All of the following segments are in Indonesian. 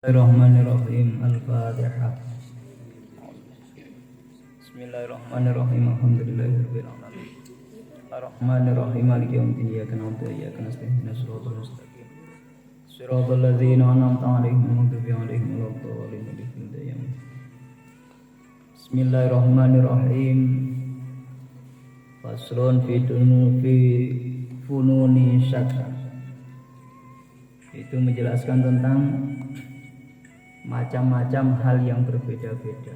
Bismillahirrahmanirrahim. Al-Fatihah. Bismillahirrahmanirrahim. Alhamdulillahirabbil alamin. Ar-Rahmanirrahim. Maliki yaumiddin. Iyyaka na'budu wa iyyaka nasta'in. Ihdinas siratal mustaqim. Siratal ladzina an'amta 'alaihim ghairil maghdubi 'alaihim waladdallin. Bismillahirrahmanirrahim. Faslun fi fununi syakr. Itu menjelaskan tentang macam-macam hal yang berbeda-beda.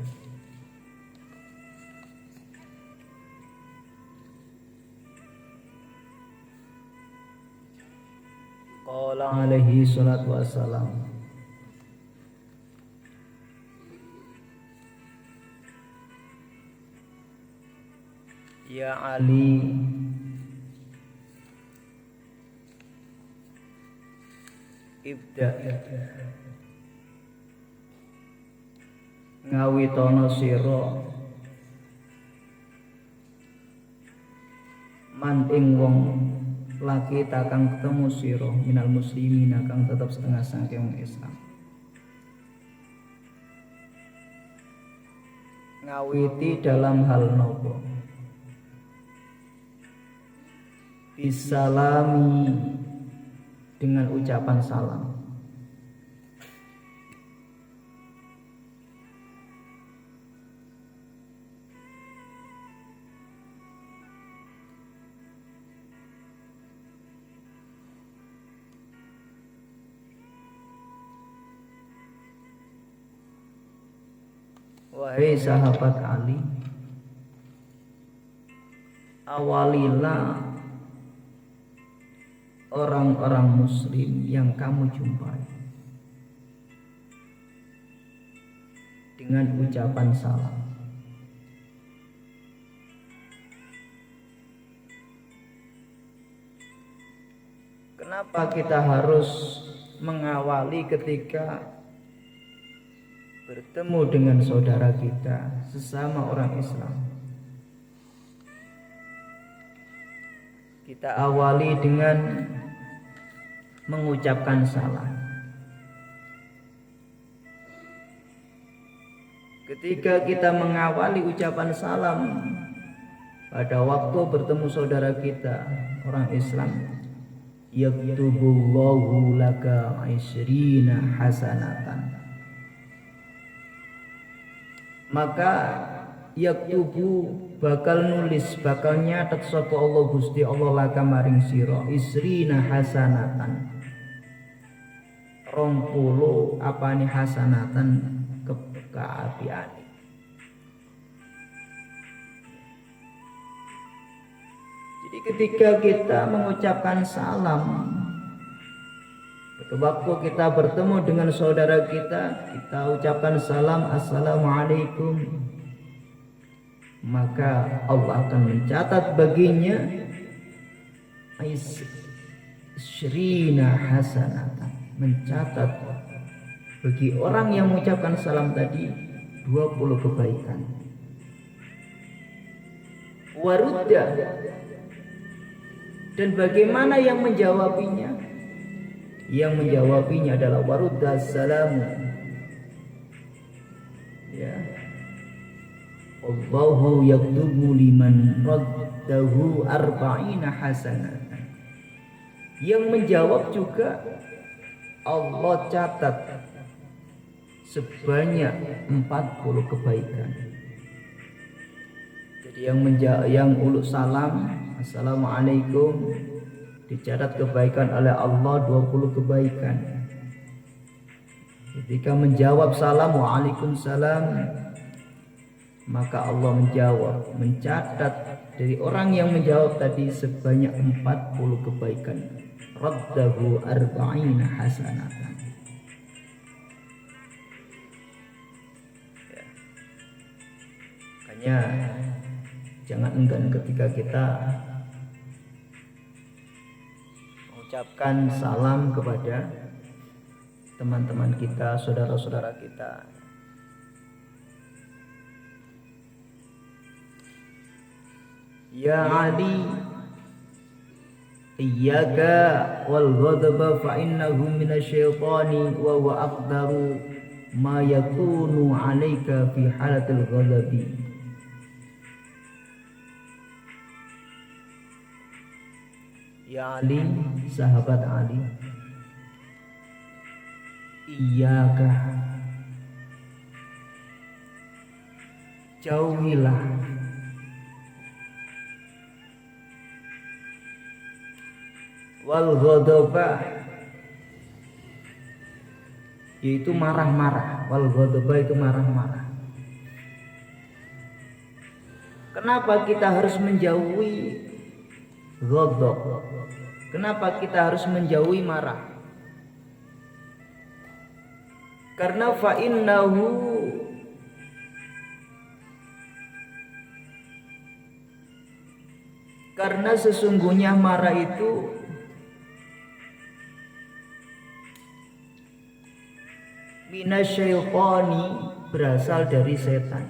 Qala alaihi salatu wassalam, ya Ali, ibda ngawitono sira manting wong laki takang ketemu sira minal muslimin kang tetep setengah saking wong Islam. Ngawiti dalam hal nopo? Bisalami, dengan ucapan salam. Wahai sahabat Ali, awalilah orang-orang muslim yang kamu jumpai dengan ucapan salam. Kenapa kita harus mengawali ketika bertemu dengan saudara kita sesama orang Islam? Kita awali dengan mengucapkan salam. Ketika kita mengawali ucapan salam pada waktu bertemu saudara kita orang Islam, yaktubullahu laka 20 hasanatan, maka yaktubu bakal nulis, bakal nyatet sapa Allah Gusti Allah laka maring sira 20 hasanatan, 20 apane hasanatan kaapian. Jadi ketika kita mengucapkan salam, waktu kita bertemu dengan saudara kita, kita ucapkan salam, assalamualaikum, maka Allah akan mencatat baginya 20 hasanatan, mencatat bagi orang yang mengucapkan salam tadi 20 kebaikan. Warudda, dan bagaimana yang menjawabinya? Yang menjawabinya adalah warudda salamu, ya, Allahu yaktubu liman raddahu 40 hasanatan. Yang menjawab juga Allah catat sebanyak 40 kebaikan. Jadi yang uluk salam assalamualaikum dicatat kebaikan oleh Allah 20 kebaikan. Ketika menjawab salam waalaikumsalam, maka Allah menjawab, mencatat dari orang yang menjawab tadi sebanyak 40 kebaikan. Raddahu 40 hasanatan. Ya. Makanya jangan enggan ketika kita mengucapkan salam kepada teman-teman kita, saudara-saudara kita. Ya Ali, iyyaka wal ghadaba fa innahu minasyaitani wa huwa aqdaru ma yakunu 'alaika fi halatil ghadabi. Ya Ali, sahabat Ali, iyyaka, jauhilah wal ghadaba, yaitu marah-marah. Wal ghadaba itu marah-marah. Kenapa kita harus menjauhi ghadab? Kenapa kita harus menjauhi marah? Karena fa innahu, karena sesungguhnya marah itu minasyaitani, berasal dari setan.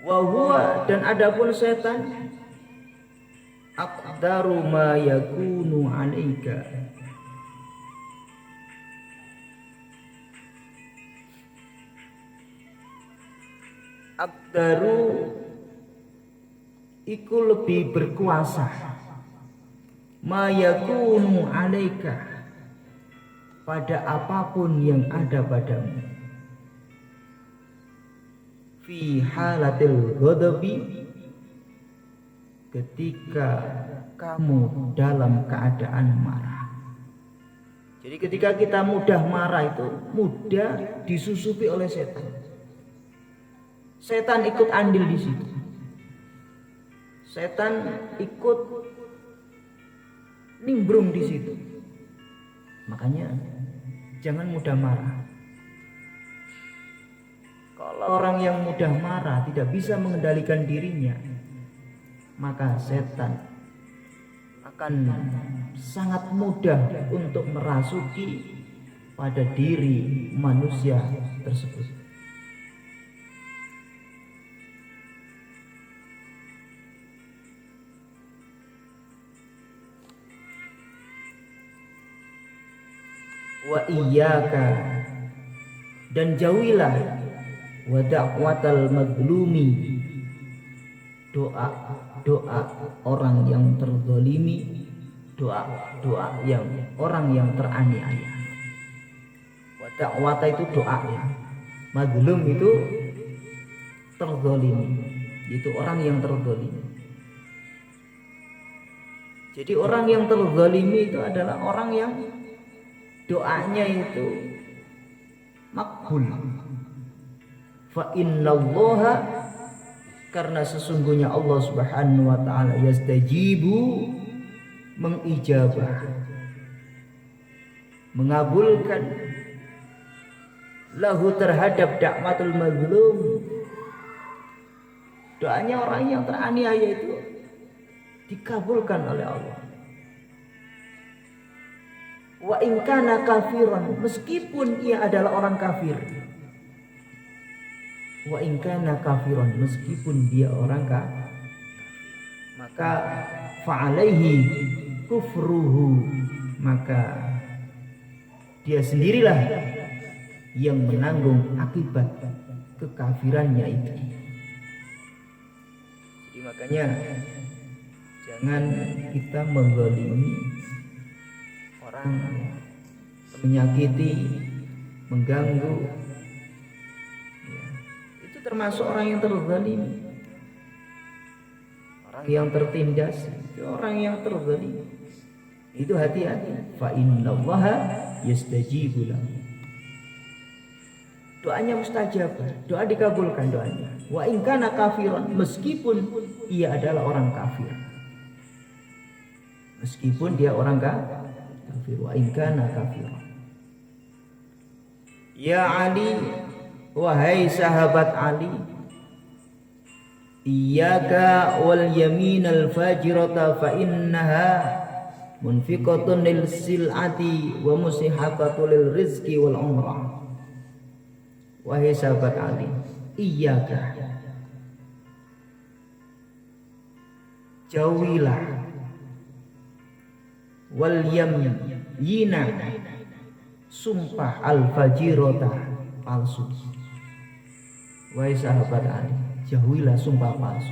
Wa huwa, dan adapun setan, aqdaru ma yakunu 'alaika, aqdaru iku lebih berkuasa, ma yakunu 'alaika, pada apapun yang ada padamu, fi halatil ghadabi, ketika kamu dalam keadaan marah. Jadi ketika kita mudah marah itu mudah disusupi oleh setan. Setan ikut andil di situ. Setan ikut nimbrung di situ. Makanya jangan mudah marah. Kalau orang yang mudah marah tidak bisa mengendalikan dirinya, maka setan akan sangat mudah untuk merasuki pada diri manusia tersebut. Wa iyyaka, dan jauhilah wa da'watal mazlumi, doa orang yang terzalimi, doa yang orang yang teraniaya. Wa da'wata itu doa ya. Mazlum itu terzalimi, itu orang yang terzalimi. Jadi orang yang terzalimi itu adalah orang yang doanya itu makbul. Fa innallaha, karena sesungguhnya Allah Subhanahu wa taala yastajibu, mengijabah, mengabulkan, lahu, terhadap da'watul mazlum, doanya orang yang teraniaya itu dikabulkan oleh Allah. Wa in kana kafiran, meskipun ia adalah orang kafir. Wa in kana kafiran, meskipun dia orang kafir, maka fa'alaihi kufruhu, maka dia sendirilah yang menanggung akibat kekafirannya itu. Jadi makanya jangan kita menzalimi orang, menyakiti, mengganggu, ya, itu termasuk orang yang terzalimi, orang yang tertindas, itu orang yang terzalimi. Itu hati-hati. Fa innallaha yastajibu lahu, doanya mustajab, doa dikabulkan doanya. Wa in kana kafiran, meskipun ia adalah orang kafir, meskipun dia orang kafir. Wa in kana kafiran. Ya Ali, wahai sahabat Ali, iyyaka wal yaminal fajirata fa innaha munfiqatun lil silati wa musihaqatun lil rizqi wal umrah. Wahai sahabat Ali, iyyaka, jauhilah wal yamyina sumpah al-fajirota palsu. Wahai sahabat Ali, jauhilah sumpah palsu.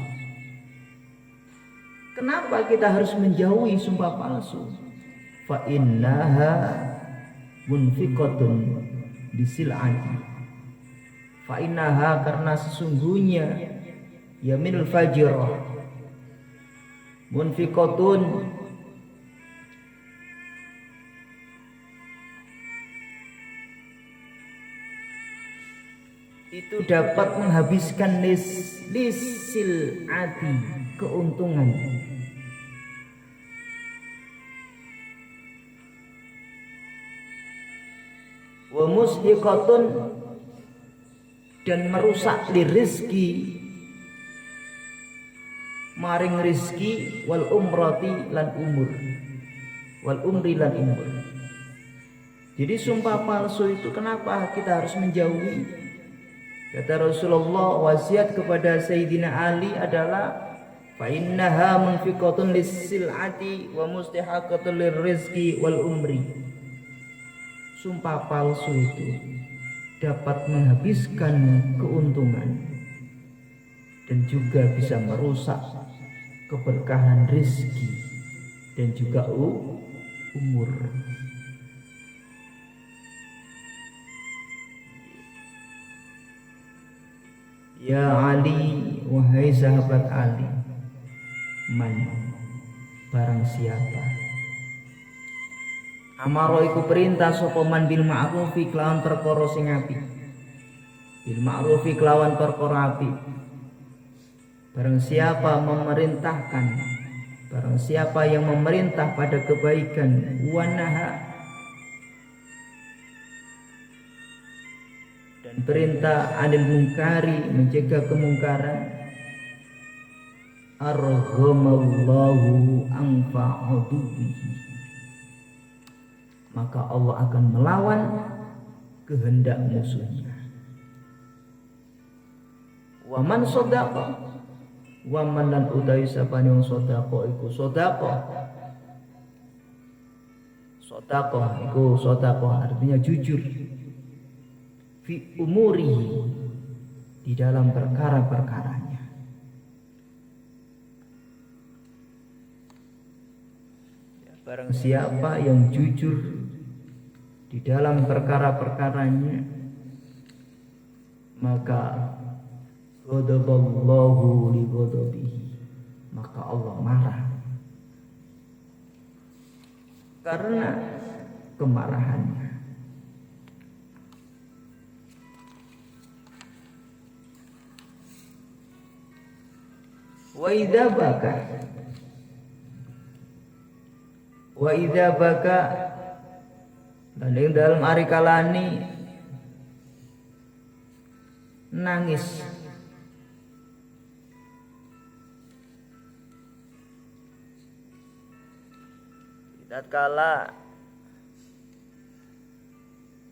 Kenapa kita harus menjauhi sumpah palsu? Fa innaha munfiqatun bisil'ati. Fa innaha, karena sesungguhnya yaminul fajirah munfiqatun itu dapat menghabiskan lisil'ati, keuntungan. Wa mushiqatun, dan merusak li rizki, maring rizki, wal umrati lan umur, wal umri lan umur. Jadi sumpah palsu itu kenapa kita harus menjauhi? Kata Rasulullah, wasiat kepada Sayyidina Ali adalah fa innaha munfiqatun lis-sil'ati wa mustihaqatun lirizqi wal umri. Sumpah palsu itu dapat menghabiskan keuntungan dan juga bisa merusak keberkahan rezeki dan juga umur. Ya Ali, wahai sahabat Ali, man, barang siapa amaro iku perintah sapa man bil ma'rufi kelawan perkara sing apik, bil ma'rufi kelawan perkara apik. Barang siapa memerintahkan, barang siapa yang memerintah pada kebaikan, wanaha, dan perintah anil mungkari, mencegah kemungkaran, arghamallahu anfa'udubihi, maka Allah akan melawan kehendak musuhnya. Waman sodaqa, waman lan utawi sapane wong sodaqa iku sodaqa. Sodaqa iku sodaqa artinya jujur. Fi umurihi, di dalam perkara-perkaranya. Barang siapa yang jujur di dalam perkara-perkaranya, maka ghadaballahu li ghadabihi, maka Allah marah karena kemarahannya. Wa idza baka dan ing dalam ari kalani nangis, tatkala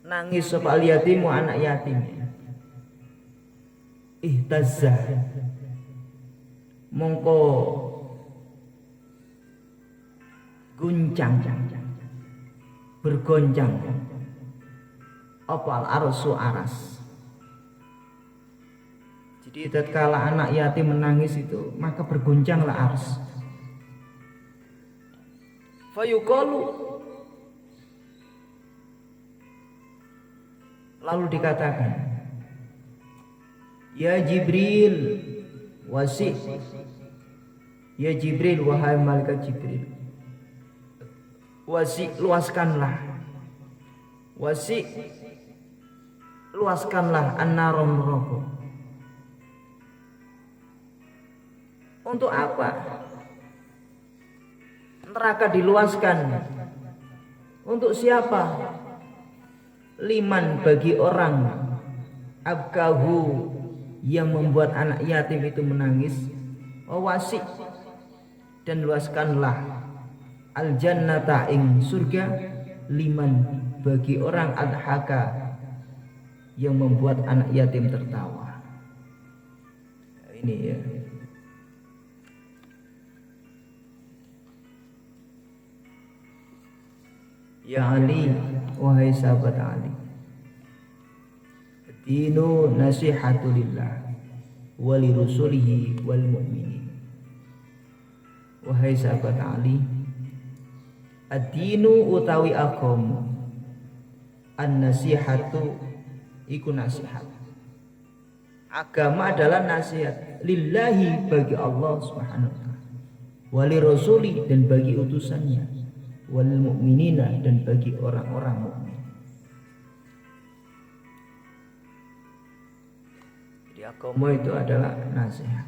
nangis sapa yatim anak yatim, ihtazza, mongko guncang, bergoncang opal arsu aras. Jadi tatkala anak yatim menangis itu, maka bergoncanglah ars. Fayuqalu, lalu dikatakan, ya Jibril wasi, ya Jibril, wahai malaikat Jibril, wasi, luaskanlah, wasi, luaskanlah an-nar, neraka. Untuk apa neraka diluaskan? Untuk siapa? Liman, bagi orang, abkahu, yang membuat anak yatim itu menangis. Wasi, dan luaskanlah al-jannata, ing surga, liman, bagi orang adhaka, yang membuat anak yatim tertawa. Ini ya. Ya Ali, wahai sahabat Ali, dinu nasihatulillah wali rusulihi wal mu'minin. Wahai sahabat Ali, ad-dinu utawi agama, an-nasihatu iku nasihat. Agama adalah nasihat lillahi, bagi Allah Subhanahu wa taala, wali rasuli, dan bagi utusannya, wal mu'minina, dan bagi orang-orang mukmin. Jadi agama itu adalah nasihat.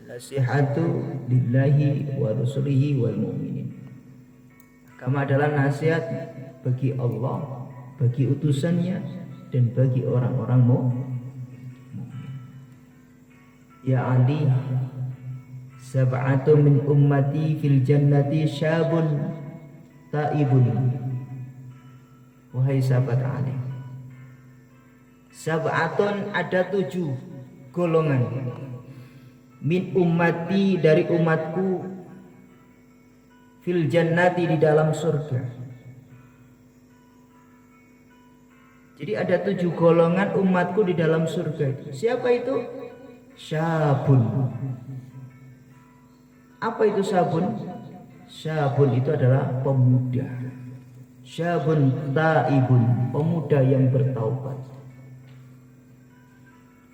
Nasihatu lillahi wa rasulihi wal mu'minin. Agama adalah nasihat bagi Allah, bagi utusannya, dan bagi orang-orang mukmin. Ya Ali, sab'atu min ummati fil jannati syabun taibun. Wahai sahabat Ali, sab'atun, ada 7 golongan, min ummati, dari umatku, fil jannati, di dalam surga. Jadi ada 7 golongan umatku di dalam surga. Siapa itu? Syabun. Apa itu syabun? Syabun itu adalah pemuda. Syabun taibun, pemuda yang bertaubat.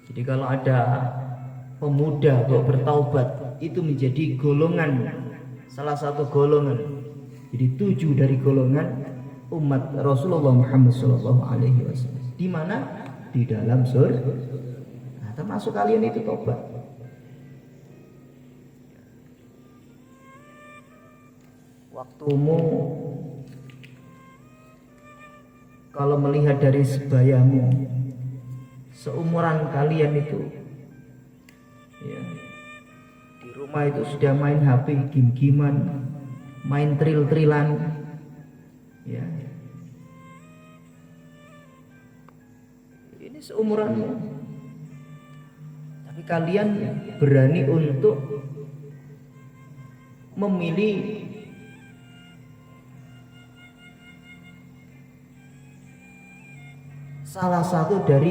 Jadi kalau ada pemuda kok bertaubat, itu menjadi golongan, salah satu golongan. Jadi 7 dari golongan umat Rasulullah Muhammad SAW. Di mana? Di dalam surga. Nah, termasuk kalian itu tobat. Waktumu, kalau melihat dari sebayamu, seumuran kalian itu, ya, di rumah itu sudah main HP, game-giman, main tril-trilan, ya. Ini seumuranmu, tapi kalian berani untuk memilih salah satu dari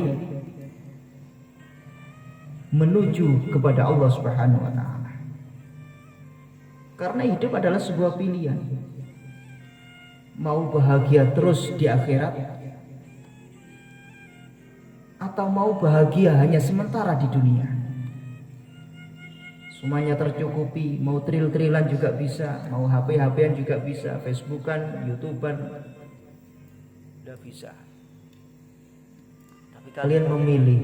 menuju kepada Allah Subhanahu wa taala. Karena hidup adalah sebuah pilihan. Mau bahagia terus di akhirat, atau mau bahagia hanya sementara di dunia. Semuanya tercukupi, mau tril-trilan juga bisa, mau HP-HPan juga bisa, Facebookan, YouTubean, udah bisa. Tapi kalian memilih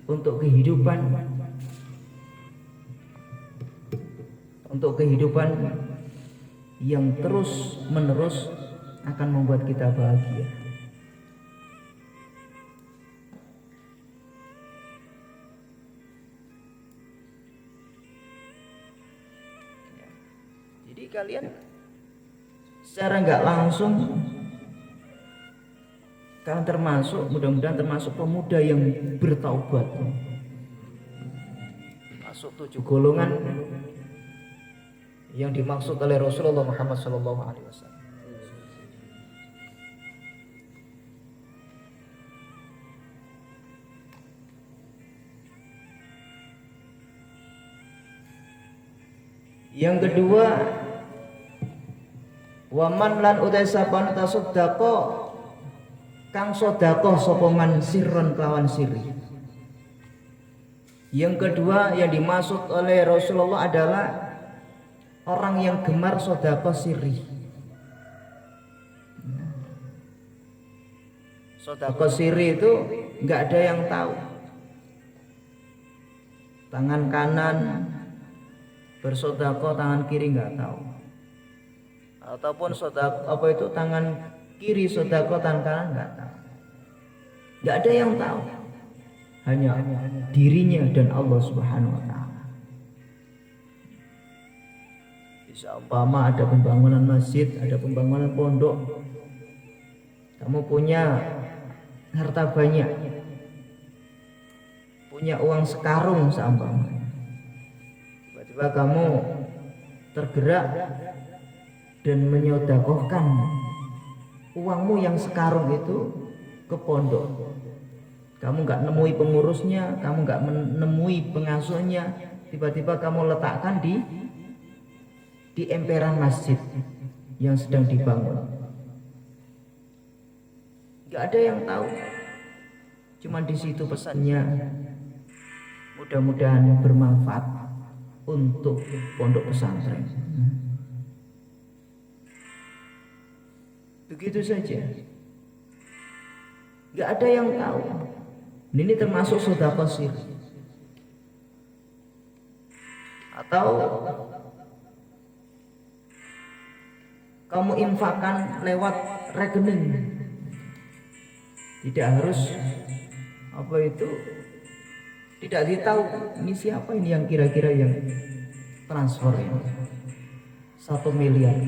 untuk kehidupan yang terus menerus akan membuat kita bahagia. Jadi kalian secara nggak langsung kalian termasuk, mudah-mudahan termasuk pemuda yang bertaubat, masuk 7 golongan yang dimaksud oleh Rasulullah Muhammad SAW. Yang kedua, waman lan utai sapan tasaddaqo, kang sedekah sapa man sirron kelawan siri. Yang kedua yang dimaksud oleh Rasulullah adalah orang yang gemar sedekah siri. Sedekah siri itu nggak ada yang tahu. Tangan kanan bersedekah, tangan kiri nggak tahu. Ataupun sedekah apa itu, tangan kiri sedekah, tangan kanan nggak tahu. Nggak ada yang tahu, hanya dirinya dan Allah Subhanahu wa taala. Bisa umpama ada pembangunan masjid, ada pembangunan pondok, kamu punya harta banyak, punya uang sekarung seumpamanya, Tiba-tiba kamu tergerak dan menyodakohkan uangmu yang sekarung itu ke pondok. Kamu nggak nemui pengurusnya, kamu nggak menemui pengasuhnya, tiba-tiba kamu letakkan di emperan masjid yang sedang dibangun. Nggak ada yang tahu, cuman di situ pesannya, mudah-mudahan bermanfaat untuk pondok pesantren. Begitu saja, nggak ada yang tahu. Ini termasuk sedekah sirri. Atau kamu infakkan lewat rekening, tidak harus tidak ditahu ini siapa ini yang kira-kira yang transfer ini 1 miliar,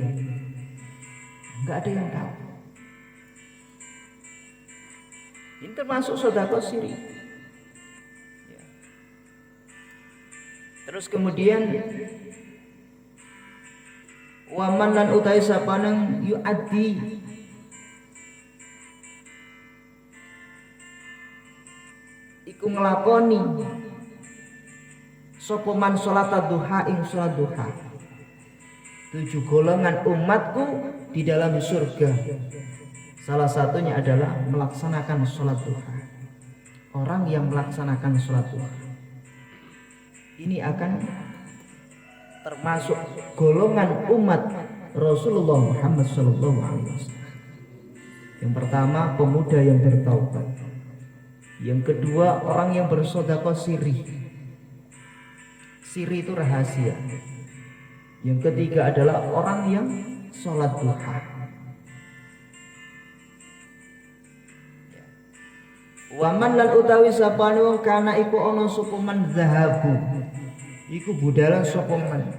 nggak ada yang tahu. Ini termasuk sedekah sirri. Terus kemudian waman lan utai sapaneng yu'addi iku nglakoni sapa man salat duha ing salat duha. 7 golongan umatku di dalam surga. Salah satunya adalah melaksanakan sholat duha. Orang yang melaksanakan sholat duha ini akan termasuk golongan umat Rasulullah Muhammad SAW. Yang pertama, pemuda yang bertaubat. Yang kedua, orang yang bersedekah sirri. Sirri itu rahasia. Yang ketiga adalah orang yang sholat duha. Waman lan utawi sapane wong kana iku ana sapa man zahabu iku budalan sapa man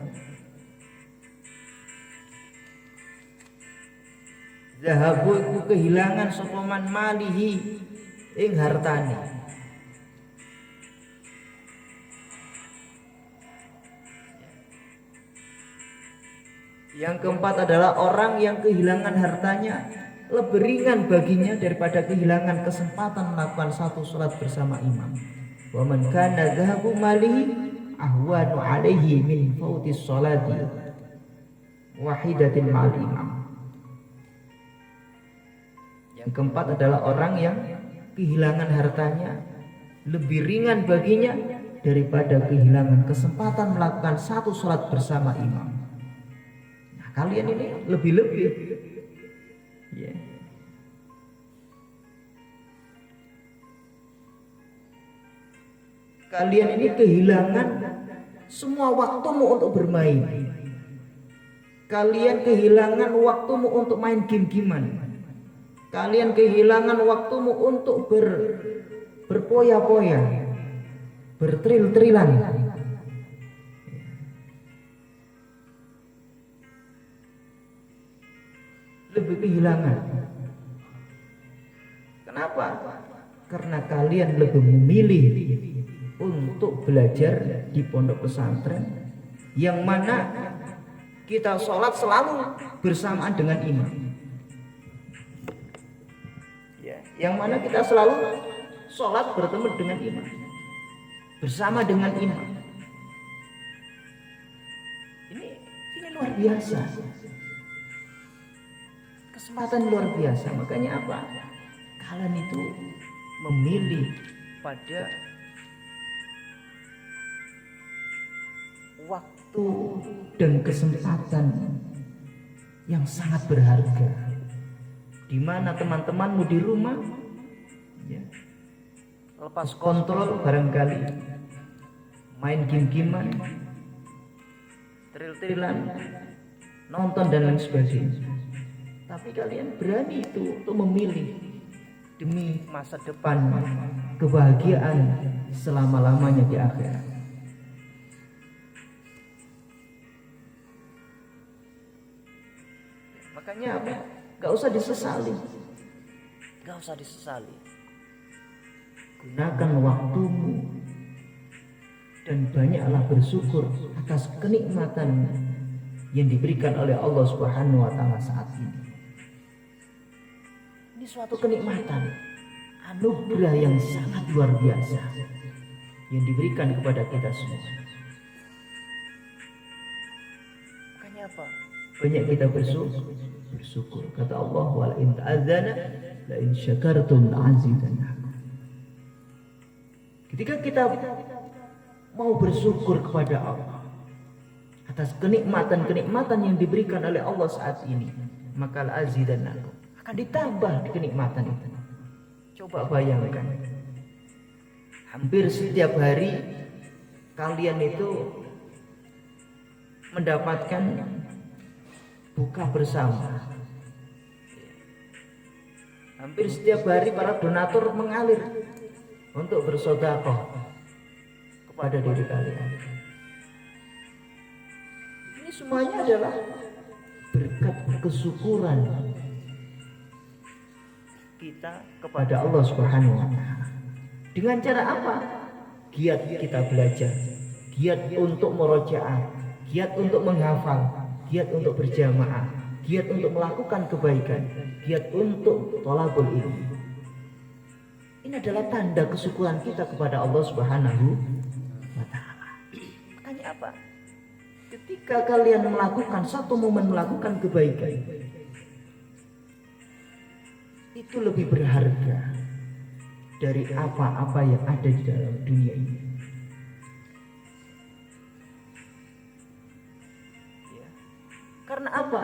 zahabu iku kehilangan sapa man malihi ing hartane. Yang keempat adalah orang yang kehilangan hartanya lebih ringan baginya daripada kehilangan kesempatan melakukan satu sholat bersama imam. Wa man kana dhahabu malihi ahwanu alaihi min fauti sholati wahidatin ma'al imam. Yang keempat adalah orang yang kehilangan hartanya lebih ringan baginya daripada kehilangan kesempatan melakukan satu sholat bersama imam. Nah, kalian ini lebih-lebih. Yeah. Kalian ini kehilangan semua waktumu untuk bermain. Kalian kehilangan waktumu untuk main game-giman. Kalian kehilangan waktumu untuk berpoya-poya, bertril-trilan. Lebih kehilangan. Kenapa? Karena kalian lebih memilih untuk belajar di pondok pesantren yang mana kita sholat selalu bersamaan dengan imam. Yang mana kita selalu sholat bertemu dengan imam, bersama dengan imam. Ini luar biasa. Kesempatan luar biasa. Makanya apa? Kalian itu memilih pada waktu dan kesempatan yang sangat berharga. Di mana teman-temanmu di rumah ya, lepas kontrol barangkali main game-giman, tril-trilan, nonton dan lain sebagainya. Tapi kalian berani itu untuk memilih demi masa depan, kebahagiaan selama-lamanya di akhirat. Makanya apa? Gak usah disesali. Gak usah disesali. Gunakan waktumu dan banyaklah bersyukur atas kenikmatan yang diberikan oleh Allah Subhanahu wa taala saat ini. Ini suatu kenikmatan, anugerah yang sangat luar biasa yang diberikan kepada kita semua. Makanya apa? Banyak kita bersyukur. Kata Allah, wala in ta'adzana la in syakartum la'azidannakum. Ketika kita mau bersyukur kepada Allah atas kenikmatan-kenikmatan yang diberikan oleh Allah saat ini, maka la'azidannakum, akan ditambah kenikmatan itu. Coba bayangkan, hampir setiap hari kalian itu mendapatkan buka bersama. Hampir setiap hari para donatur mengalir untuk bersedekah kepada diri kalian. Ini semuanya adalah berkat kesyukuran kita kepada Allah Subhanahu wa taala. Dengan cara apa? Giat kita belajar, giat untuk murojaah, giat untuk menghafal, giat untuk berjamaah, giat untuk melakukan kebaikan, giat untuk thalabul ilmi. Ini adalah tanda kesyukuran kita kepada Allah Subhanahu wa taala. Makanya apa? Ketika kalian melakukan satu momen melakukan kebaikan, itu lebih berharga dari apa-apa yang ada di dalam dunia ini. Ya. Karena apa?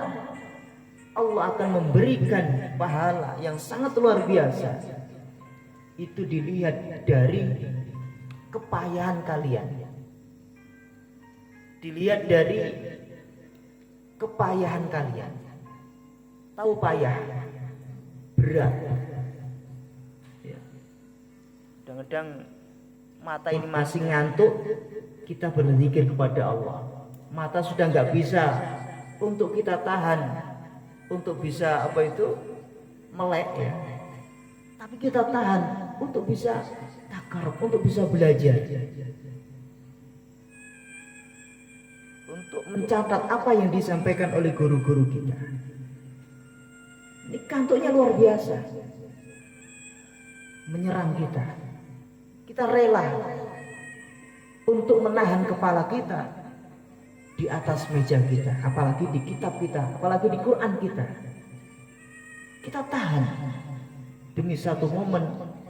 Allah akan memberikan pahala yang sangat luar biasa. Itu dilihat dari kepayahan kalian. Dilihat dari kepayahan kalian. Tahu payah? Berat. Ya. Kadang-kadang mata ini masih ngantuk, kita berzikir kepada Allah. Mata sudah nggak bisa untuk kita tahan, untuk bisa melek ya. Tapi kita tahan untuk bisa takar, untuk bisa belajar, untuk mencatat apa yang disampaikan oleh guru-guru kita. Ini kantuknya luar biasa, menyerang kita. Kita rela untuk menahan kepala kita di atas meja kita, apalagi di kitab kita, apalagi di Quran kita. Kita tahan demi satu momen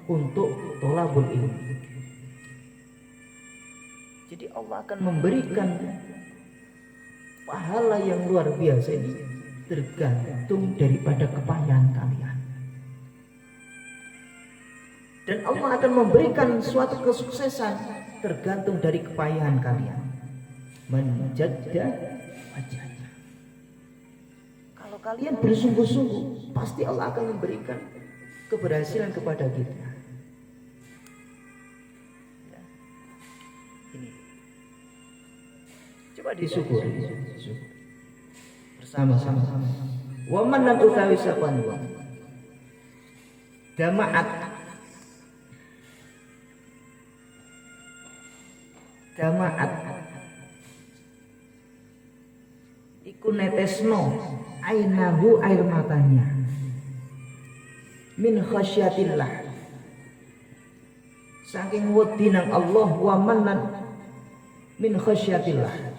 untuk thalabul ilmi. Jadi Allah akan memberikan pahala yang luar biasa ini tergantung daripada kepayahan kalian. Dan Allah akan memberikan suatu kesuksesan tergantung dari kepayahan kalian. Menjadda wajah. Kalau kalian bersungguh-sungguh, pasti Allah akan memberikan keberhasilan kepada kita. Ya. Ini. Coba disyukuri. Bersama-sama. Waman lan utawi sapan wong. Jamaat iku netesno ainahu air matanya min khasyatillah saking wedi nang Allah, wa manan min khasyatillah.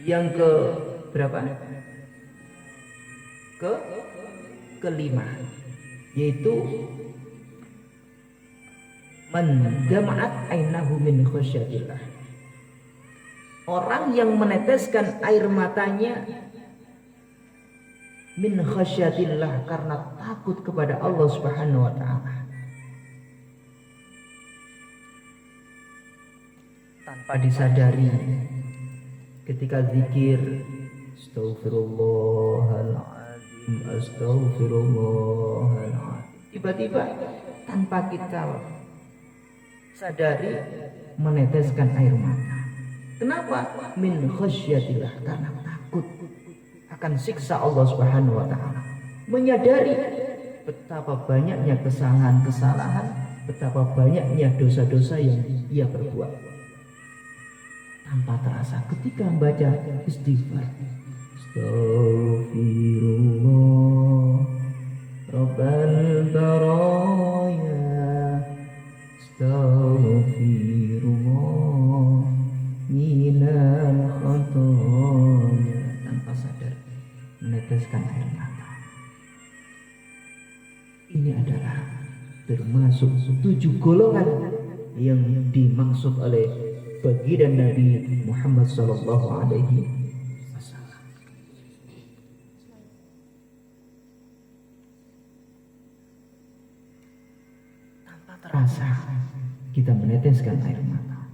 Yang ke berapa? Kelima, yaitu man jama'at ainahu min khasyatillah. Orang yang meneteskan air matanya min khasyatillah karena takut kepada Allah Subhanahu wa taala. Tanpa disadari ketika zikir astaghfirullahaladzim, astaghfirullahaladzim, tiba-tiba tanpa kita sadari meneteskan air mata. Kenapa? Min khasyatillah, karena takut akan siksa Allah Subhanahu wa taala. Menyadari betapa banyaknya kesalahan-kesalahan betapa banyaknya dosa-dosa yang ia perbuat. Tanpa terasa ketika membaca istighfar, Astaghfirullah Rabbal baraya, Astaghfirullah minal khotoya, tanpa sadar meneteskan air mata. Ini adalah termasuk 7 golongan yang dimaksud oleh baginda Nabi Muhammad sallallahu alaihi wasallam. Tanpa terasa kita meneteskan air mata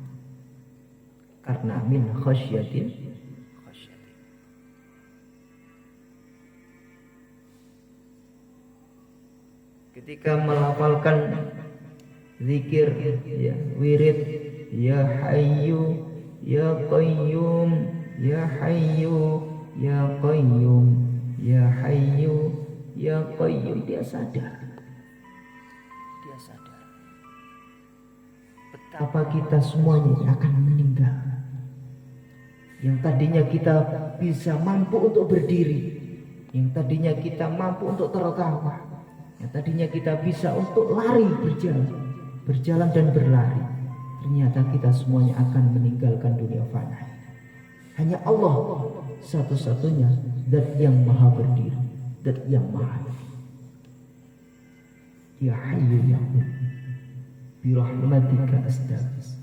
karena min khasyatin. Ketika melafalkan zikir, ya, wirid, ya hayyu ya qayyum, ya hayyu ya qayyum, ya hayyu ya qayyum, dia sadar betapa kita semuanya akan meninggal. Yang tadinya kita bisa mampu untuk berdiri, yang tadinya kita mampu untuk tertawa, yang tadinya kita bisa untuk lari, berjalan dan berlari, ternyata kita semuanya akan meninggalkan dunia fana. Hanya Allah satu-satunya zat yang maha berdiri, zat yang maha. Ya Hayyu ya Qayyum, bi rahmatika astaghis,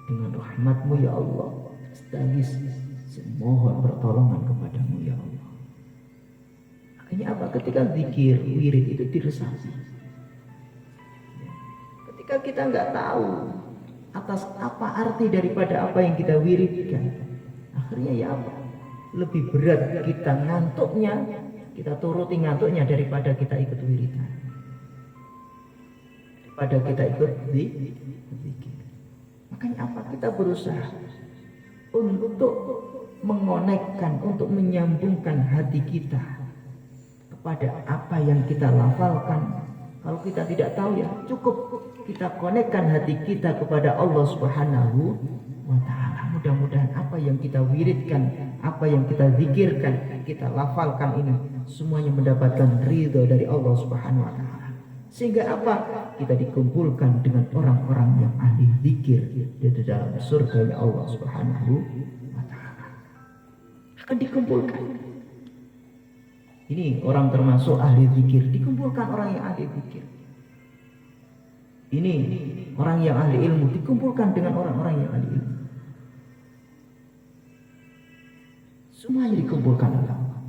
dengan rahmatmu ya Allah astaghis, semohon pertolongan kepadamu ya Allah. Makanya apa? Ketika zikir, wirid itu diresapi. Ketika kita nggak tahu atas apa arti daripada apa yang kita wiridkan, akhirnya ya apa? Lebih berat kita ngantuknya, kita turuti ngantuknya daripada kita ikut wiridan, daripada kita ikut zikir. Makanya apa? Kita berusaha untuk mengonekkan, untuk menyambungkan hati kita kepada apa yang kita lafalkan. Kalau kita tidak tahu, ya cukup kita konekkan hati kita kepada Allah Subhanahu wa ta'ala. Mudah-mudahan apa yang kita wiridkan, apa yang kita zikirkan, kita lafalkan ini semuanya mendapatkan ridho dari Allah Subhanahu wa ta'ala. Sehingga apa? Kita dikumpulkan dengan orang-orang yang ahli zikir di dalam surga Allah Subhanahu wa ta'ala. Akan dikumpulkan. Ini orang termasuk ahli zikir, dikumpulkan orang yang ahli zikir. Ini orang yang ahli ilmu, dikumpulkan dengan orang-orang yang ahli ilmu. Semuanya dikumpulkan oleh Allah.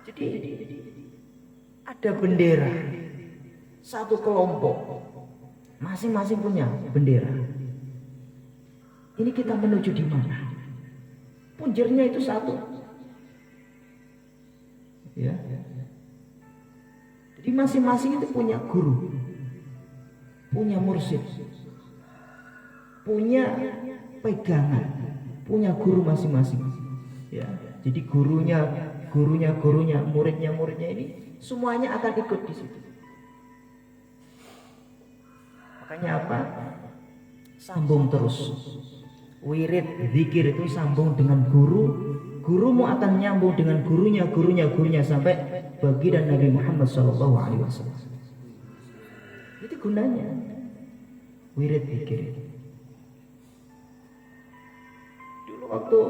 Jadi ada bendera, satu kelompok, masing-masing punya bendera. Ini kita menuju di mana? Punjernya itu satu. Ya. Jadi masing-masing itu punya guru, punya mursyid, punya pegangan, punya guru masing-masing. Ya. Jadi gurunya, muridnya ini semuanya akan ikut di situ. Makanya apa? Sambung terus. Wirid, zikir itu sambung dengan guru, gurumu akan nyambung dengan gurunya sampai baginda Nabi Muhammad SAW. Itu gunanya wirid zikir. Dulu waktu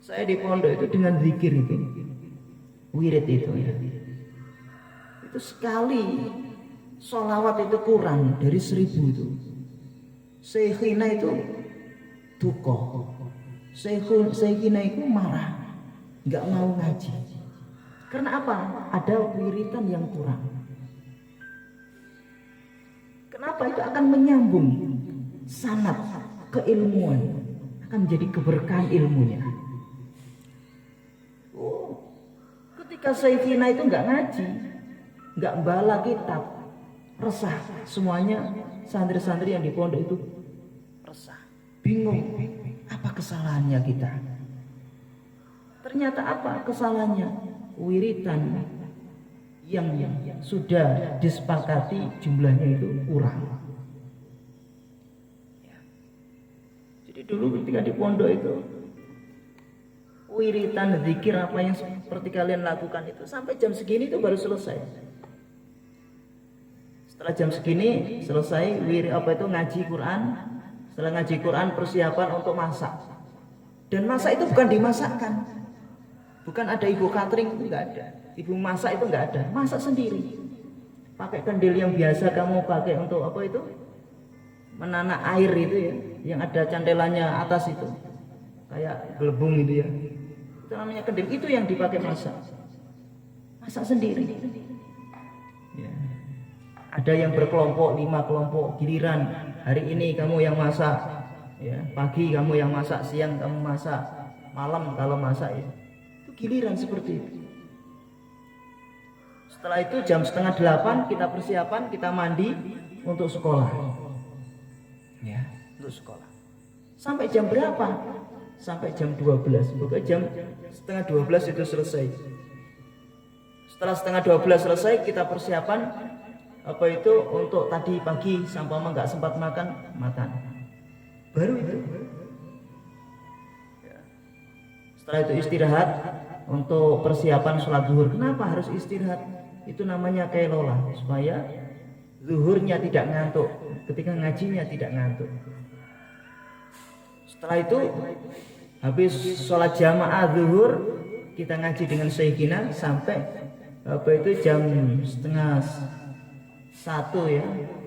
saya di pondok itu dengan zikir itu, wirid itu ya, itu sekali sholawat itu kurang dari 1000 itu. Syekhina itu duka, Syekhina itu marah, nggak mau ngaji. Karena apa? Ada wiritan yang kurang. Kenapa? Itu akan menyambung sanad keilmuan, akan menjadi keberkahan ilmunya. Ketika Syekhina itu nggak ngaji, nggak bala kitab, resah semuanya. Santri-santri yang di pondok itu resah, bingung, apa kesalahannya kita? Ternyata apa kesalahannya? Wiritan yang sudah disepakati jumlahnya itu kurang. Ya. Jadi dulu ketika di pondok itu wiritan zikir apa yang seperti kalian lakukan itu sampai jam segini itu baru selesai. Setelah jam segini selesai ngaji Quran. Setelah ngaji Quran persiapan untuk masak. Dan masak itu bukan dimasakkan. Bukan ada ibu catering, itu enggak ada. Ibu masak itu enggak ada, masak sendiri. Pakai kendil yang biasa kamu pakai untuk apa itu? Menanak air itu ya, yang ada cantelannya atas itu. Kayak gelembung itu ya. Itu namanya kendil, itu yang dipakai masak. Masak sendiri. Ya. Ada yang berkelompok, 5 kelompok, giliran hari ini kamu yang masak, ya, pagi kamu yang masak, siang kamu masak, malam kalau masak ya. Itu giliran seperti itu. Setelah itu jam 7:30 kita persiapan, kita mandi untuk sekolah. Ya, untuk sekolah. Sampai jam berapa? Sampai jam 12. Pokoknya jam 11:30 itu selesai. Setelah 11:30 selesai kita persiapan apa itu untuk tadi pagi sampai nggak sempat makan. Baru itu. Ya. Setelah itu istirahat untuk persiapan sholat zuhur. Kenapa harus istirahat? Itu namanya kailolah supaya zuhurnya tidak ngantuk, ketika ngajinya tidak ngantuk. Setelah itu habis sholat jamaah zuhur kita ngaji dengan sayyidina sampai apa itu jam 12:30 ya,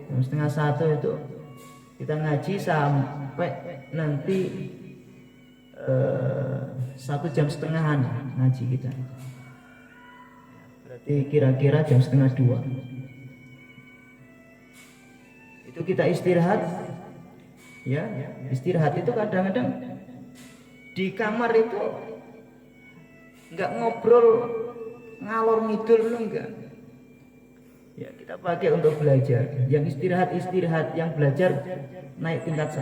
jam 12:30 itu kita ngaji sampai nanti 1,5 jam ngaji kita. Berarti kira-kira jam 1:30. Itu kita istirahat. Ya, istirahat itu kadang-kadang di kamar itu enggak ngobrol ngalor ngidul enggak. Ya, kita pakai untuk belajar. Yang istirahat, yang belajar naik tingkat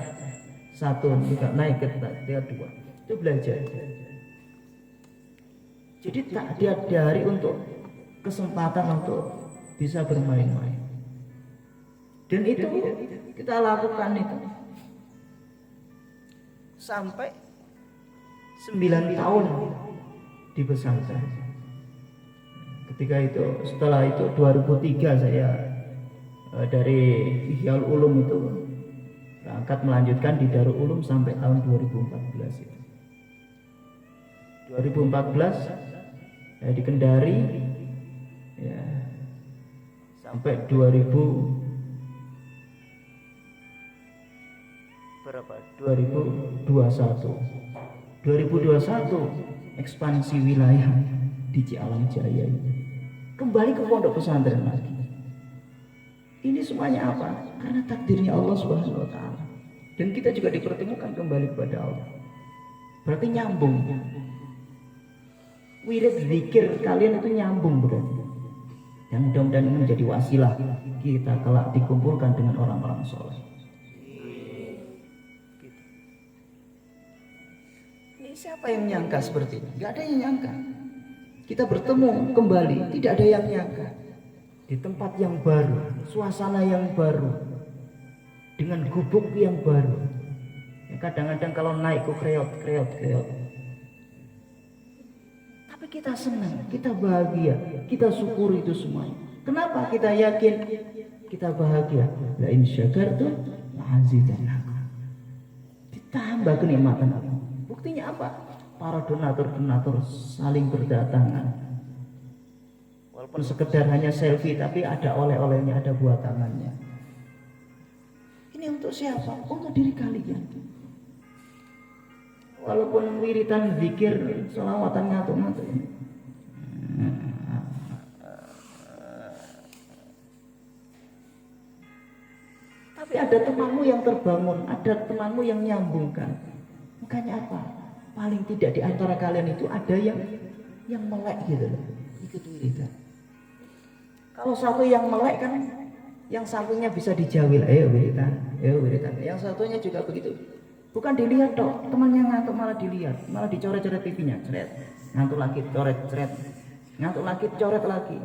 1, juga naik ke tingkat 2. Itu belajar. Jadi tak ada hari untuk kesempatan untuk bisa bermain-main. Dan itu kita lakukan itu sampai 9 tahun di pesantren. Ketika itu, setelah itu 2003 saya dari Ihyaul Ulum itu berangkat melanjutkan di Darul Ulum sampai tahun 2014 itu. 2014 di Kendari ya, sampai 2021 ekspansi wilayah di Cialang Jaya ini. Kembali ke pondok pesantren lagi. Ini semuanya apa? Karena takdirnya Allah Subhanahu wa taala. Dan kita juga dipertemukan kembali kepada Allah. Berarti nyambung. Wirid zikir kalian itu nyambung berarti. Dan mudah-mudahan ini menjadi wasilah kita kelak dikumpulkan dengan orang-orang soleh. Ini siapa yang nyangka seperti ini? Gak ada yang nyangka. Kita bertemu kembali, tidak ada yang nyangka. Di tempat yang baru, suasana yang baru, dengan gubuk yang baru. Ya, kadang-kadang kalau naik ke kreot. Tapi kita senang, kita bahagia, kita syukuri itu semuanya. Kenapa kita yakin? Kita bahagia. La in syakartum la'azidannakum. Ditambah kenikmatan Allah. Buktinya apa? Para donatur saling berdatangan. Walaupun sekedar hanya selfie, tapi ada oleh-olehnya, ada buatannya. Ini untuk siapa? Untuk diri kalian. Walaupun wiritan zikir, selawatan ngatuk-ngatuk. Tapi ada temanmu yang terbangun, ada temanmu yang nyambungkan. Makanya apa? Paling tidak di antara kalian itu ada yang melek gitu loh, ikut wiridan. Kalau satu yang melek kan, yang satunya bisa dijawil, ayo wiridan. Yang satunya juga begitu. Bukan dilihat dok, temannya ngantuk malah dilihat, malah dicoret-coret pipinya, ceret. ngantuk lagi coret-coret, ngantuk lagi coret lagi.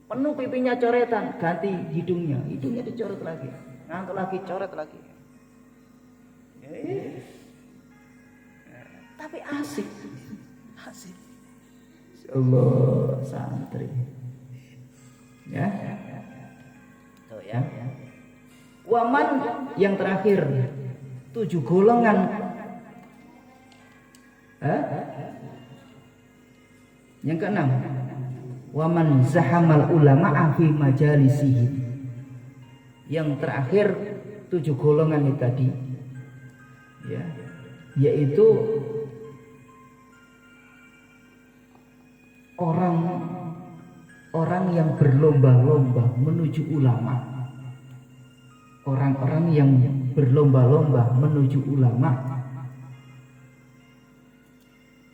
Penuh pipinya coretan, ganti hidungnya dicoret lagi, ngantuk lagi coret lagi. Tapi asik. Allah santri. Ya. Tuh ya. Waman yang terakhir 7 golongan. Yang keenam. Waman zahamal ulama fi majalisihi. Yang terakhir 7 golongan itu tadi. Ya. Yaitu orang yang berlomba-lomba menuju ulama. Orang-orang yang berlomba-lomba menuju ulama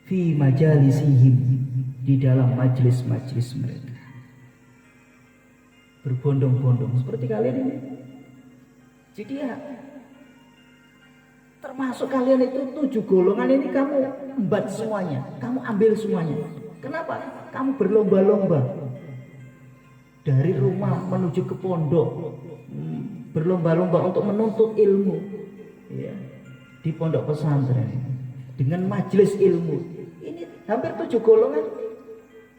fi majalisihim, di dalam majelis-majelis mereka. Berbondong-bondong seperti kalian ini. Jadi ya, termasuk kalian itu 7 golongan ini kamu embat semuanya, kamu ambil semuanya. Kenapa? Kamu berlomba-lomba dari rumah menuju ke pondok, berlomba-lomba untuk menuntut ilmu, ya, di pondok pesantren dengan majelis ilmu. Ini hampir 7 golongan.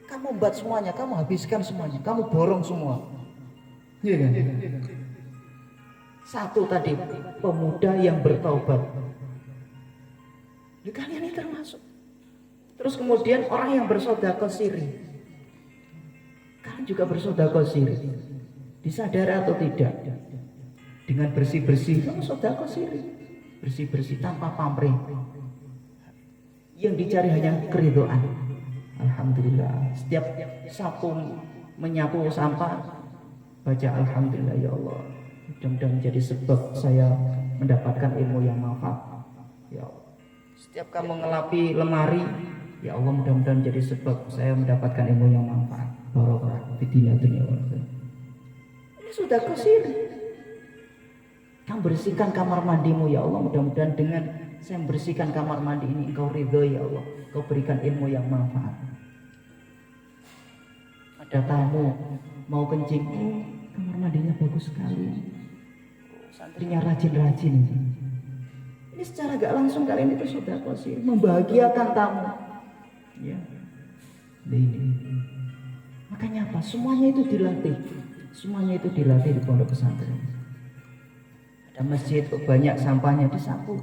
Kamu embat semuanya, kamu habiskan semuanya, kamu borong semua. Iya kan? Satu tadi, pemuda yang bertaubat. Kalian ini termasuk. Terus kemudian orang yang bersedekah siri. Kalian juga bersedekah siri. Disadari atau tidak? Dengan bersih-bersih, kamu sedekah siri. Bersih-bersih tanpa pamrih. Yang dicari hanya keridhaan. Alhamdulillah. Setiap sapu menyapu sampah, baca alhamdulillah ya Allah. Mudah-mudahan menjadi sebab saya mendapatkan ilmu yang manfaat. Ya Allah. Setiap kamu ngelapi lemari, ya Allah, mudah-mudahan menjadi sebab saya mendapatkan ilmu yang manfaat. Barokah fi dunya wal akhirah. Ini sudah kesir. Kamu bersihkan kamar mandimu ya Allah, mudah-mudahan dengan saya membersihkan kamar mandi ini engkau ridho ya Allah, engkau berikan ilmu yang manfaat. Ada tamu mau kencing, kamar mandinya bagus sekali, santrinya rajin-rajin. Ini secara gak langsung kalian itu sudah posisi membahagiakan tamu. Ya. Ini. Makanya apa? Semuanya itu dilatih. Semuanya itu dilatih di pondok pesantren. Ada masjid banyak sampahnya disapu.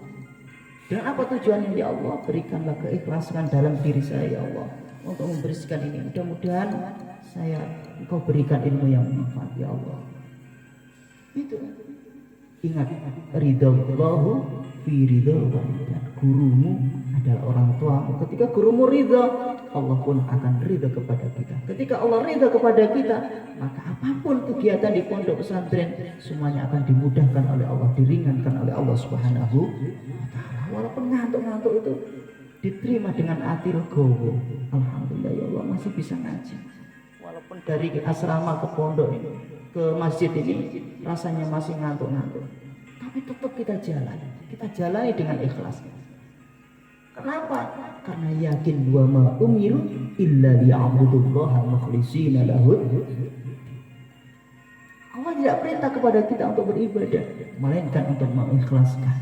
Dan apa tujuannya ya Allah? Berikanlah keikhlasan dalam diri saya ya Allah untuk membersihkan ini. Mudah-mudahan engkau berikan ilmu yang manfaat ya Allah. Itu. Ingat, ridallahu fi ridal walidain. Gurumu adalah orang tuamu. Ketika gurumu ridha, Allah pun akan ridha kepada kita. Ketika Allah ridha kepada kita, maka apapun kegiatan di pondok pesantren semuanya akan dimudahkan oleh Allah, diringankan oleh Allah Subhanahu wa taala. Walaupun ngantuk-ngantuk itu diterima dengan hati legowo. Alhamdulillah ya Allah masih bisa ngaji. Walaupun dari asrama ke pondok ini, ke masjid ini rasanya masih ngantuk-ngantuk, tapi tetap kita jalani dengan ikhlas. Kenapa? Karena yakin wa ma umiru illa liya'budullaha mukhlishina lahu. Allah tidak perintah kepada kita untuk beribadah, melainkan untuk mengikhlaskan.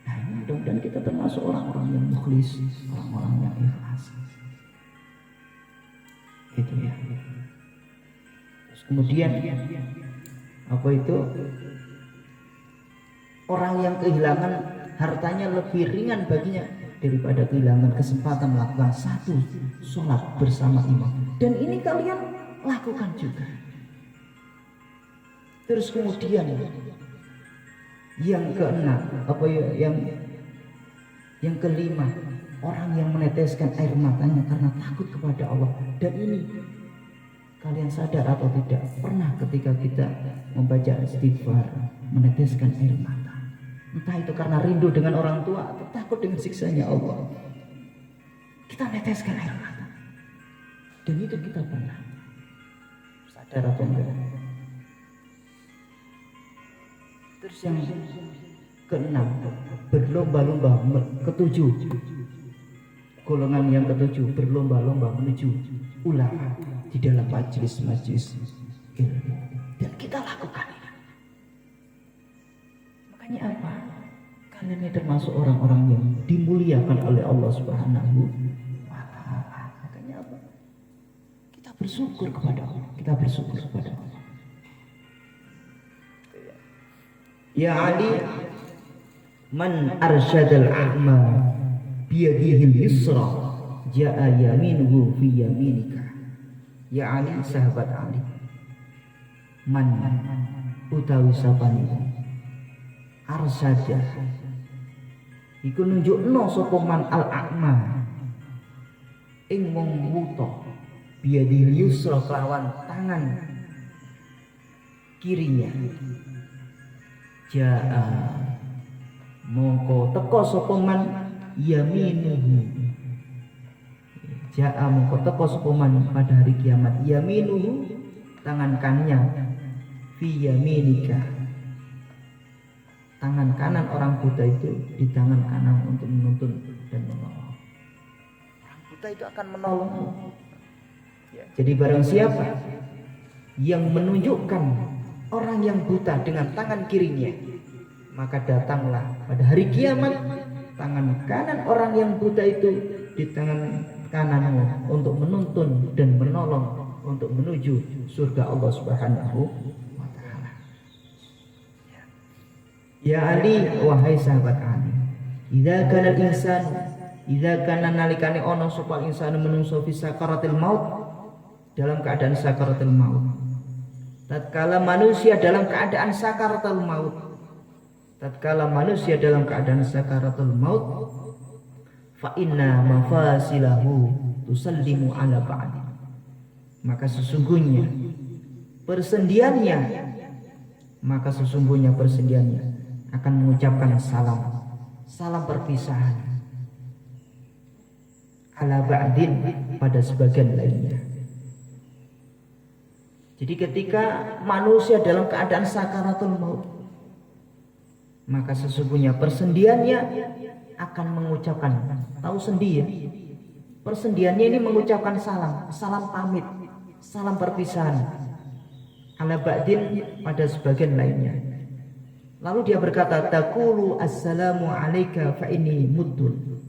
Nah, ini mudah-mudahan kita termasuk orang-orang yang mukhlis, orang-orang yang ikhlas. Itu ya. Terus kemudian apa itu? Orang yang kehilangan hartanya lebih ringan baginya daripada kehilangan kesempatan melakukan satu sholat bersama imam. Dan ini kalian lakukan juga. Terus kemudian yang keenam, yang kelima, orang yang meneteskan air matanya karena takut kepada Allah. Dan ini kalian sadar atau tidak, pernah ketika kita membaca istighfar meneteskan air mata. Entah itu karena rindu dengan orang tua atau takut dengan siksanya Allah, kita neteskan air mata. Dan itu kita pernah sadar atau enggak. Terus yang keenam, berlomba-lomba. Ketujuh, Golongan yang ketujuh berlomba-lomba menuju ulama di dalam majelis-majelis ilmu. Dan kita lakukan ini. Makanya apa? Kalian ini termasuk orang-orang yang dimuliakan oleh Allah Subhanahu wa Ta'ala. Makanya apa? Kita bersyukur kepada Allah. Kita bersyukur kepada Allah. Ya Ali, man arsyadal a'ma biyadihil yusra ja'a yaminuhu fi yaminika. Ya Ali, sahabat Ali, man utawi sapane arsyada iku nunjukno sapa man al a'ma ing wong wuta biyadihil yusra kelawan tangan kirinya. Ja'a mongko teko sapa man yaminuhu. Ja'a mongko teko sapa man pada hari kiamat yaminuhu tangan kanannya fi yaminika. Tangan kanan orang buta itu di tangan kanan untuk menuntun dan menolong. Orang buta itu akan menolong. Jadi barang siapa yang menunjukkan orang yang buta dengan tangan kirinya, maka datanglah pada hari kiamat tangan kanan orang yang buta itu di tangan kananmu untuk menuntun dan menolong untuk menuju surga Allah Subhanahu wa Ta'ala. Ya Ali, wahai sahabat Ali, idza kana nalikane ono sapa insanu menungso fi sakaratil maut, dalam keadaan sakaratul maut. Tatkala manusia dalam keadaan sakaratul maut, tatkala manusia dalam keadaan sakaratul maut, fa inna mafasilahu tusallimu ala ba'd. Maka sesungguhnya persendiannya akan mengucapkan salam perpisahan ala ba'din pada sebagian lainnya. Jadi ketika manusia dalam keadaan sakaratul maut, maka sesungguhnya persendiannya akan mengucapkan, tahu sendi ya, persendiannya ini mengucapkan salam pamit, salam perpisahan ala ba'din pada sebagian lainnya. Lalu dia berkata, taqulu assalamu alayka fa inni muddun.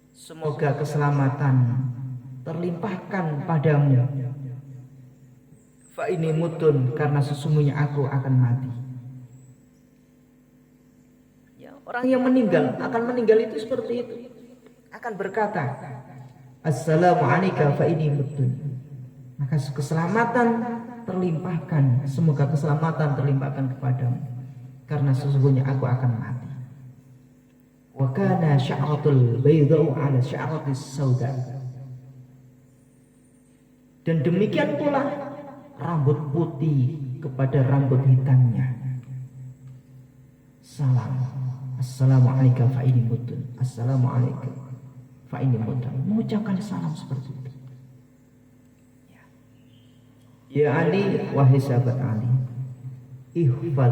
Semoga keselamatan terlimpahkan padamu. Fa inni muddun, karena sesungguhnya aku akan mati. Ya, orang yang akan meninggal itu seperti itu. Akan berkata, assalamu alayka fa inni muddun. Maka keselamatan terlimpahkan, semoga keselamatan terlimpahkan kepadamu, karena sesungguhnya aku akan mati. Wa kana sya'ratul baydau ala sya'ratis sauda. Dan demikian pula rambut putih kepada rambut hitamnya. Salam, assalamu alayka fa inni muddun. Assalamu alayka fa inni muddun. Mengucapkan salam seperti itu. Ya Ali, wahai sahabat Ali, ihfad,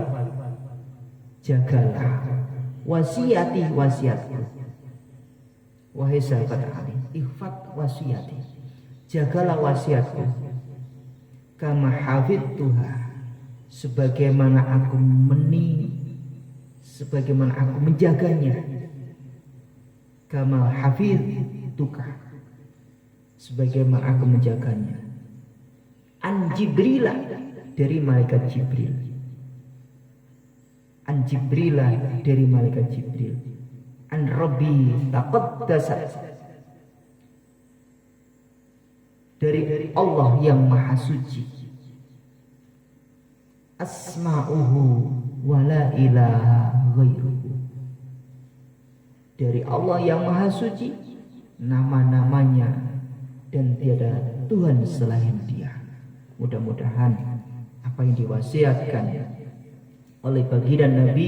jagalah wasiatku. Wahai sahabat Ali, ihfad wasiati, jagalah wasiatku. Kama hafidtuha, sebagaimana aku menjaganya. Kama hafidtuka, sebagaimana aku menjaganya. An Jibril, dari malaikat Jibril. An Jibril, dari malaikat Jibril. An Rabbi taqaddasat, dari Allah yang maha suci. Asma'uhu wa la ilaha ghairuhu, dari Allah yang maha suci, nama-namanya dan tiada Tuhan selain Dia. Mudah-mudahan apa yang diwasiatkan oleh baginda Nabi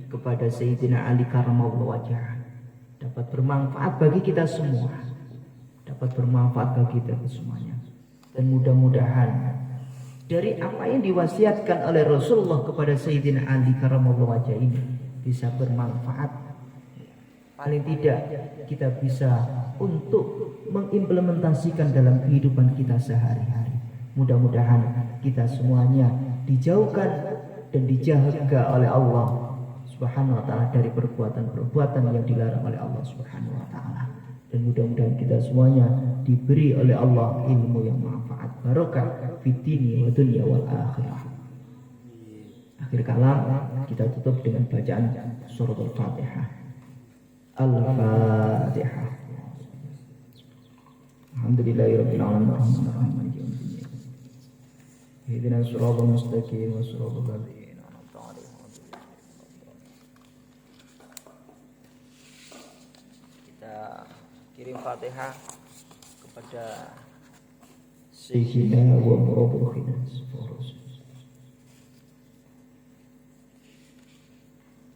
kepada Sayyidina Ali karramallahu wajhah dapat bermanfaat bagi kita semua, dapat bermanfaat bagi kita semuanya. Dan mudah-mudahan dari apa yang diwasiatkan oleh Rasulullah kepada Sayyidina Ali karramallahu wajhah ini bisa bermanfaat paling tidak kita bisa untuk mengimplementasikan dalam kehidupan kita sehari-hari. Mudah-mudahan kita semuanya dijauhkan dan dijaga oleh Allah Subhanahu wa taala dari perbuatan-perbuatan yang dilarang oleh Allah Subhanahu wa taala. Dan mudah-mudahan kita semuanya diberi oleh Allah ilmu yang manfaat, barokah fid dini wa dunya wal akhirah. Akhir kalam kita tutup dengan bacaan surat Al-Fatihah. Al-Fatihah. Alhamdulillahirabbil alamin arrahmanir rahim maliki yaumiddin. Ihdinas siratal mustaqim siratal ladzina an'amta 'alaihim. Kita kirim Fatihah kepada Sayyidina wa Murabbina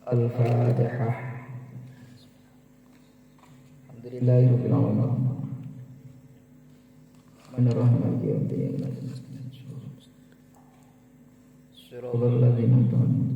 Al-Fatihah. Alhamdulillahirabbil alamin. Bismillahirrahmanirrahim. Siratal ladzina an'amta 'alaihim.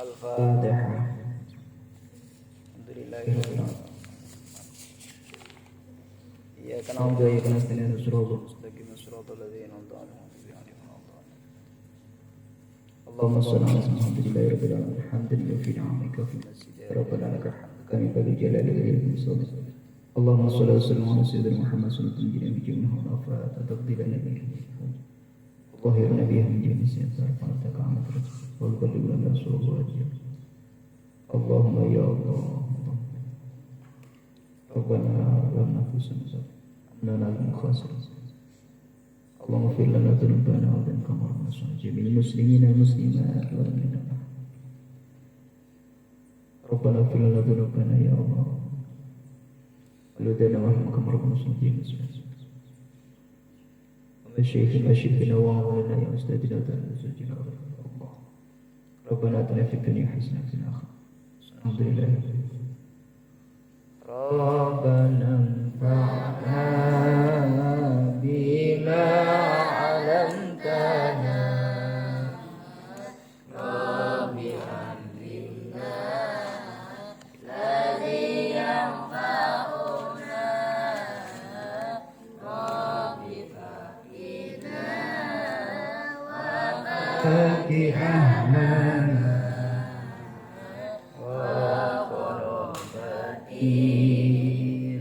Al-Fatihah. Alhamdulillahirabbil alamin. Iyyaka na'budu wa iyyaka nasta'in ihdinas siratal mustaqim siratal ladzina an'amta 'alaihim. Allahumma shalli ala Muhammadillahirabbil alamin. Alhamdulillah fi ni'amika fi nasida rabbana lakal hamdu kami bagi jalali wal sultan. Allahumma shalli wa sallim ala sayyidina Muhammad sallallahu alaihi wasallam wa afat taqdilan nabiyyina. Wahai Nabi yang menjadi siapa pada kamu wal balligh rasulullah. Allahumma ya Allah. Rabbana la nafsana lana al-mukhasir. Allahumma fir lana dzunubana wa dzan kama jami'il muslimina wal muslimat wal mu'minat. Rabbana fir lana dzunubana ya Allah. Waludana wa kama rabbana مشيخنا وعوالنا يا أستاذنا وتعالى الله. ربنا آتنا في الدنيا حسنة وفي الآخرة. الحمد لله. ربنا انفعنا بما علمتنا. رب علمنا الذي ينفعنا. فاتحنا وقربتي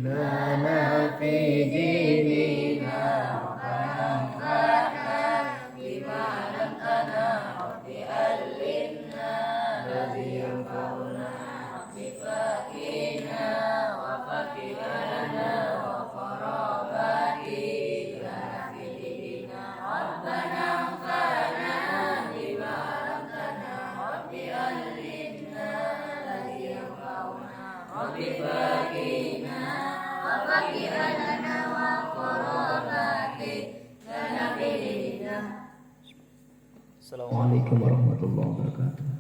لنا في ديننا. ربنا بما علمتنا رب علمنا الذي ينفعنا. رب فقنا وفقه لنا وقربتي لنا في ديننا. ربنا انفعنا بما علمتنا رب علمنا الذي ينفعنا. رب فقنا وفقه لنا وقربتي لنا في ديننا. Assalamualaikum warahmatullahi wabarakatuh.